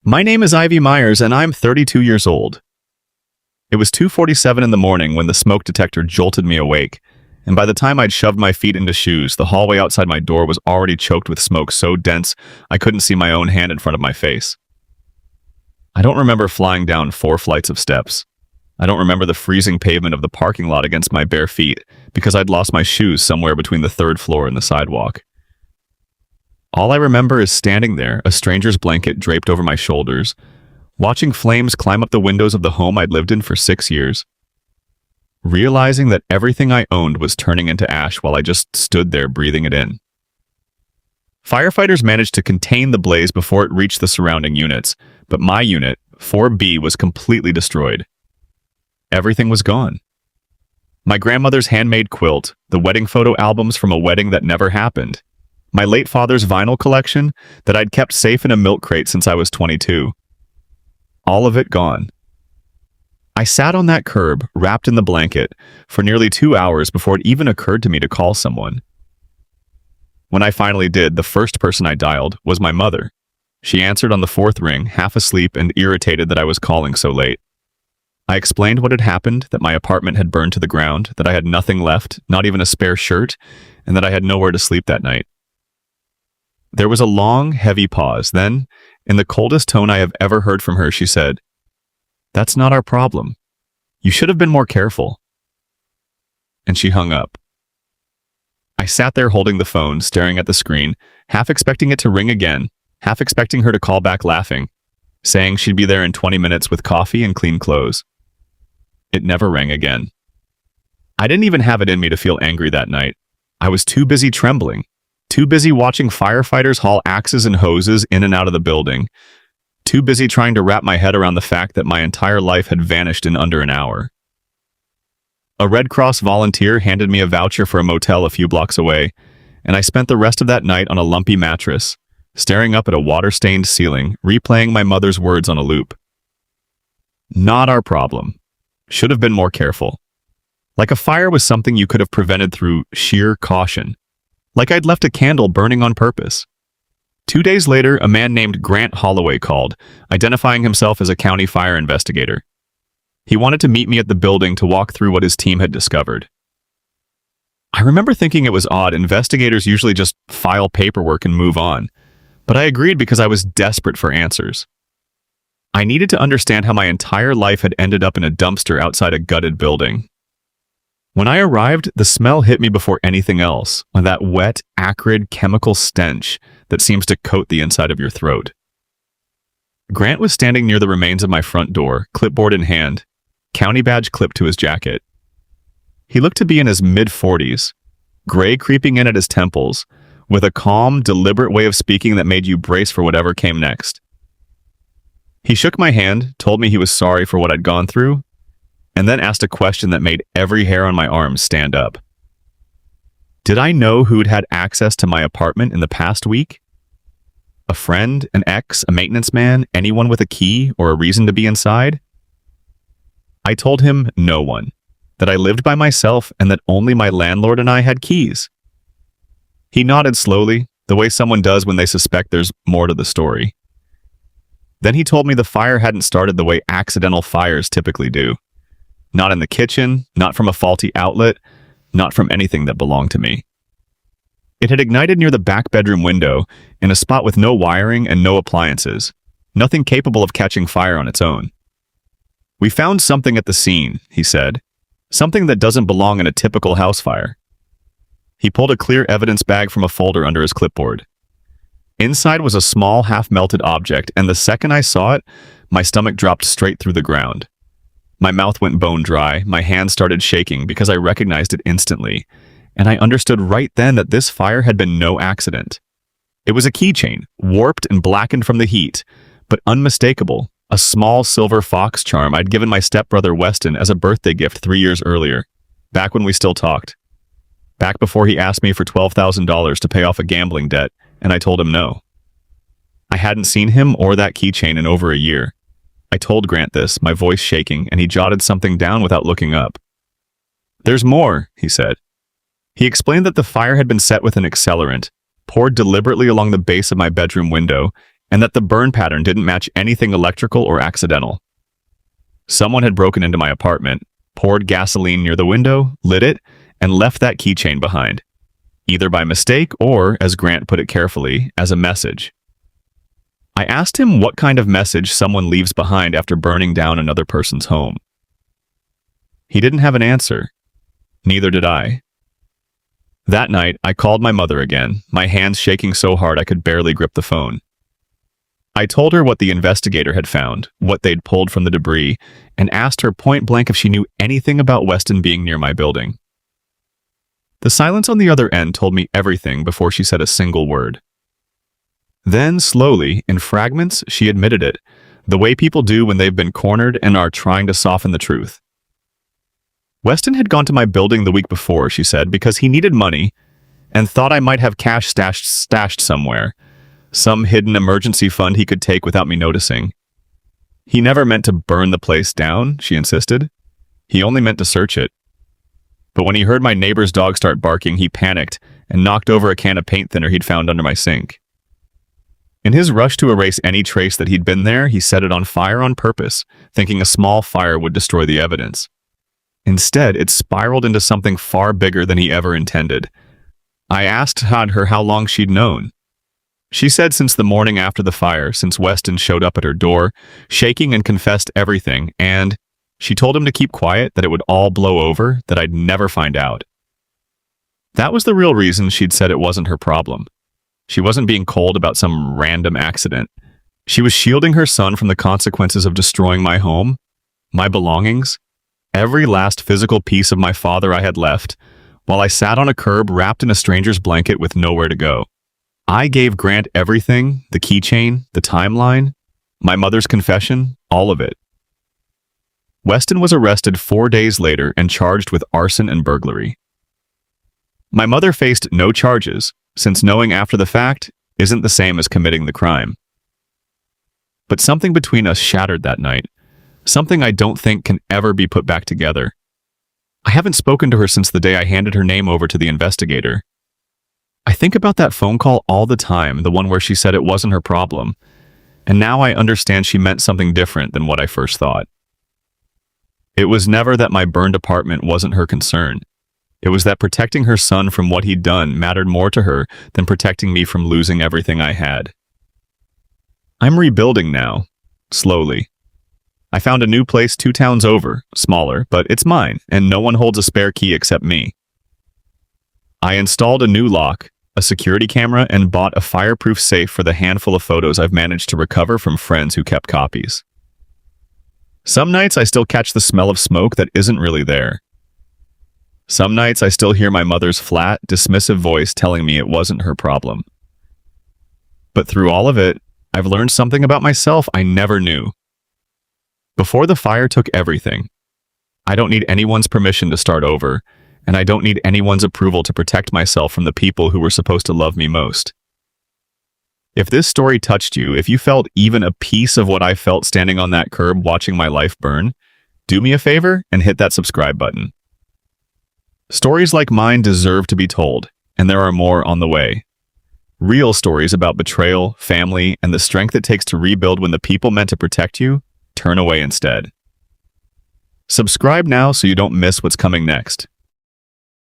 My name is Ivy Myers, and I'm 32 years old. It was 2:47 in the morning when the smoke detector jolted me awake, and by the time I'd shoved my feet into shoes, the hallway outside my door was already choked with smoke so dense I couldn't see my own hand in front of my face. I don't remember flying down 4 flights of steps. I don't remember the freezing pavement of the parking lot against my bare feet because I'd lost my shoes somewhere between the 3rd floor and the sidewalk. All I remember is standing there, a stranger's blanket draped over my shoulders, watching flames climb up the windows of the home I'd lived in for 6 years, realizing that everything I owned was turning into ash while I just stood there breathing it in. Firefighters managed to contain the blaze before it reached the surrounding units, but my unit, 4B, was completely destroyed. Everything was gone. My grandmother's handmade quilt, the wedding photo albums from a wedding that never happened, my late father's vinyl collection that I'd kept safe in a milk crate since I was 22. All of it gone. I sat on that curb, wrapped in the blanket, for nearly 2 hours before it even occurred to me to call someone. When I finally did, the first person I dialed was my mother. She answered on the 4th ring, half asleep and irritated that I was calling so late. I explained what had happened, that my apartment had burned to the ground, that I had nothing left, not even a spare shirt, and that I had nowhere to sleep that night. There was a long, heavy pause. Then, in the coldest tone I have ever heard from her, she said, "That's not our problem. You should have been more careful." And she hung up. I sat there holding the phone, staring at the screen, half expecting it to ring again, half expecting her to call back laughing, saying she'd be there in 20 minutes with coffee and clean clothes. It never rang again. I didn't even have it in me to feel angry that night. I was too busy trembling. Too busy watching firefighters haul axes and hoses in and out of the building. Too busy trying to wrap my head around the fact that my entire life had vanished in under an hour. A Red Cross volunteer handed me a voucher for a motel a few blocks away, and I spent the rest of that night on a lumpy mattress, staring up at a water-stained ceiling, replaying my mother's words on a loop. Not our problem. Should have been more careful. Like a fire was something you could have prevented through sheer caution. Like I'd left a candle burning on purpose. 2 days later, a man named Grant Holloway called, identifying himself as a county fire investigator. He wanted to meet me at the building to walk through what his team had discovered. I remember thinking it was odd. Investigators usually just file paperwork and move on, but I agreed because I was desperate for answers. I needed to understand how my entire life had ended up in a dumpster outside a gutted building. When I arrived, the smell hit me before anything else, that wet, acrid, chemical stench that seems to coat the inside of your throat. Grant was standing near the remains of my front door, clipboard in hand, county badge clipped to his jacket. He looked to be in his mid-40s, gray creeping in at his temples, with a calm, deliberate way of speaking that made you brace for whatever came next. He shook my hand, told me he was sorry for what I'd gone through, and then asked a question that made every hair on my arm stand up. Did I know who'd had access to my apartment in the past week? A friend, an ex, a maintenance man, anyone with a key or a reason to be inside? I told him no one, that I lived by myself and that only my landlord and I had keys. He nodded slowly, the way someone does when they suspect there's more to the story. Then he told me the fire hadn't started the way accidental fires typically do. Not in the kitchen, not from a faulty outlet, not from anything that belonged to me. It had ignited near the back bedroom window, in a spot with no wiring and no appliances, nothing capable of catching fire on its own. "We found something at the scene," he said, "something that doesn't belong in a typical house fire." He pulled a clear evidence bag from a folder under his clipboard. Inside was a small, half-melted object, and the second I saw it, my stomach dropped straight through the ground. My mouth went bone dry, my hands started shaking because I recognized it instantly, and I understood right then that this fire had been no accident. It was a keychain, warped and blackened from the heat, but unmistakable, a small silver fox charm I'd given my stepbrother Weston as a birthday gift 3 years earlier, back when we still talked. Back before he asked me for $12,000 to pay off a gambling debt, and I told him no. I hadn't seen him or that keychain in over a year. I told Grant this, my voice shaking, and he jotted something down without looking up. "There's more," he said. He explained that the fire had been set with an accelerant, poured deliberately along the base of my bedroom window, and that the burn pattern didn't match anything electrical or accidental. Someone had broken into my apartment, poured gasoline near the window, lit it, and left that keychain behind, either by mistake or, as Grant put it carefully, as a message. I asked him what kind of message someone leaves behind after burning down another person's home. He didn't have an answer. Neither did I. That night, I called my mother again, my hands shaking so hard I could barely grip the phone. I told her what the investigator had found, what they'd pulled from the debris, and asked her point blank if she knew anything about Weston being near my building. The silence on the other end told me everything before she said a single word. Then, slowly, in fragments, she admitted it, the way people do when they've been cornered and are trying to soften the truth. Weston had gone to my building the week before, she said, because he needed money and thought I might have cash stashed somewhere, some hidden emergency fund he could take without me noticing. He never meant to burn the place down, she insisted. He only meant to search it. But when he heard my neighbor's dog start barking, he panicked and knocked over a can of paint thinner he'd found under my sink. In his rush to erase any trace that he'd been there, he set it on fire on purpose, thinking a small fire would destroy the evidence. Instead, it spiraled into something far bigger than he ever intended. I asked her how long she'd known. She said since the morning after the fire, since Weston showed up at her door, shaking and confessed everything, and she told him to keep quiet, that it would all blow over, that I'd never find out. That was the real reason she'd said it wasn't her problem. She wasn't being cold about some random accident. She was shielding her son from the consequences of destroying my home, my belongings, every last physical piece of my father I had left, while I sat on a curb wrapped in a stranger's blanket with nowhere to go. I gave Grant everything, the keychain, the timeline, my mother's confession, all of it. Weston was arrested 4 days later and charged with arson and burglary. My mother faced no charges, since knowing after the fact isn't the same as committing the crime. But something between us shattered that night, something I don't think can ever be put back together. I haven't spoken to her since the day I handed her name over to the investigator. I think about that phone call all the time, the one where she said it wasn't her problem, and now I understand she meant something different than what I first thought. It was never that my burned apartment wasn't her concern. It was that protecting her son from what he'd done mattered more to her than protecting me from losing everything I had. I'm rebuilding now, slowly. I found a new place 2 towns over, smaller, but it's mine, and no one holds a spare key except me. I installed a new lock, a security camera, and bought a fireproof safe for the handful of photos I've managed to recover from friends who kept copies. Some nights I still catch the smell of smoke that isn't really there. Some nights I still hear my mother's flat, dismissive voice telling me it wasn't her problem. But through all of it, I've learned something about myself I never knew. Before the fire took everything, I don't need anyone's permission to start over, and I don't need anyone's approval to protect myself from the people who were supposed to love me most. If this story touched you, if you felt even a piece of what I felt standing on that curb watching my life burn, do me a favor and hit that subscribe button. Stories like mine deserve to be told, and there are more on the way. Real stories about betrayal, family, and the strength it takes to rebuild when the people meant to protect you turn away instead. Subscribe now so you don't miss what's coming next.